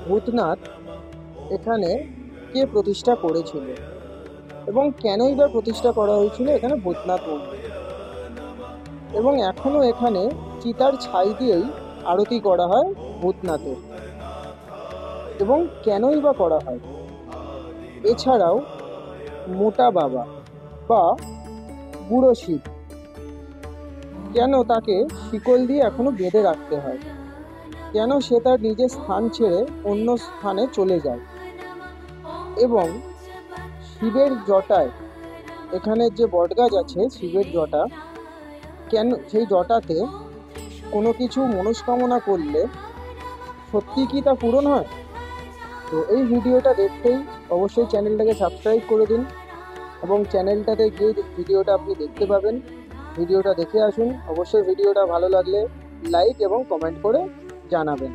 ভূতনাথ এখানে কে প্রতিষ্ঠা করেছিল এবং কেনই বা প্রতিষ্ঠা করা হয়েছিল এখানে ভূতনাথ মন্দির, এবং এখনো এখানে চিতার ছাই দিয়েই আরতি করা হয় ভূতনাথের, এবং কেনই বা করা হয়। এছাড়াও মোটা বাবা বা বুড়ো শিব, কেন তাকে শিকল দিয়ে এখনো বেঁধে রাখতে হয়, কেন সে তার নিজের স্থান ছেড়ে অন্য স্থানে চলে যায়, এবং শিবের জটায়, এখানে যে বটগাছ আছে শিবের জটা, কেন সেই জটাতে কোনো কিছু মনস্কামনা করলে সত্যি কি তা পূরণ হয়। তো এই ভিডিওটা দেখতেই অবশ্যই চ্যানেলটাকে সাবস্ক্রাইব করে দিন, এবং চ্যানেলটাতে গিয়ে ভিডিওটা আপনি দেখতে পাবেন। ভিডিওটা দেখে আসুন। অবশ্যই ভিডিওটা ভালো লাগলে লাইক এবং কমেন্ট করে জানাবেন।